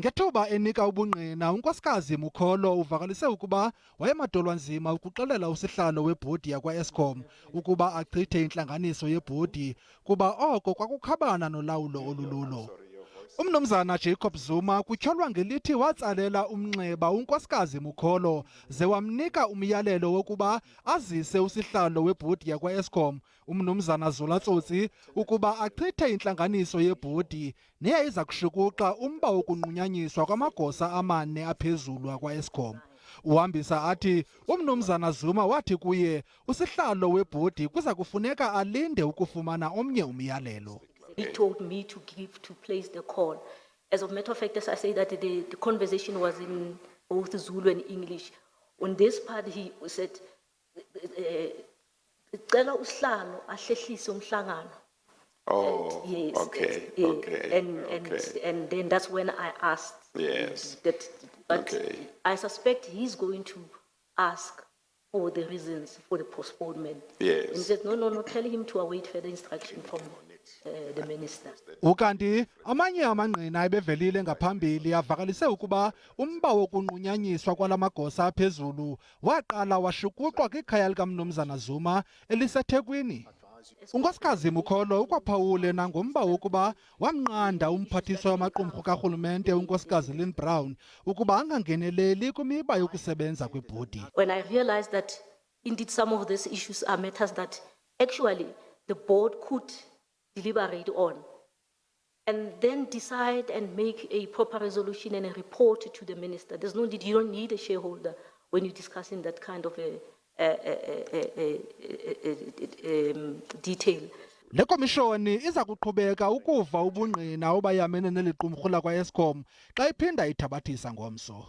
Ngethuba enika ubungqina, unkosikazi Mokholo uvakalise ukuba wayemadolwa nzima ukuxelela usihlalo webhodi yakwa Eskom ukuba achithe intlanganiso yebhodi kuba oko kwakukhabana nolawulo olululo. Umnumzana Jacob Zuma kutyholwa ngelithi watsalela umnxeba unkosikazi Mokholo ze wamnika umyalelo wokuba azise usihlalo webhodi yakwa Eskom, umnumzana Zola Tsotsi, ukuba achithe intlanganiso yebhodi neyayiza kushukuxa umba wokunqunyanyiswa kwamagosa amane aphezulu akwa Eskom. Uhambisa athi umnumzana Zuma wathi kuye usihlalo webhodi kuza kufuneka alinde ukufumana omnye umyalelo. He told me to place the call. As a matter of fact, as I say that the conversation was in both Zulu and English. On this part, he said, "Cela usihlalo ahlehlise umhlangano." Oh, yes, okay, yeah, okay, and then that's when I asked. Yes. That, but Okay. I suspect he's going to ask for the reasons for the postponement. Yes. And he said, no, tell him to await further instruction from the minister. Ukanti amanye amangqina ebevelile ngaphambili avakalise ukuba umba wokunqunyanyiswa kwalamagosa aphezulu waqala washukuxwa kwikhaya likamnumzana Zuma eliseThekwini. Unkosikazi Mokholo ukwaphawule nangomba wokuba wamnqanda umphathiswa wamaqumrhu kaRhulumente unkosikazi Lynn Brown ukuba angangeneleli kwimiba yokusebenza kwebhodi. When I realized that indeed some of these issues are matters that actually the board could deliberate on and then decide and make a proper resolution and a report to the minister. There's no need, you don't need a shareholder when you're discussing that kind of detail. Le komishoni iza kuqhubeka ukuva ubungqina obayamene neli qumrhu lakwa Eskom xa iphinda ithabathisa ngomso.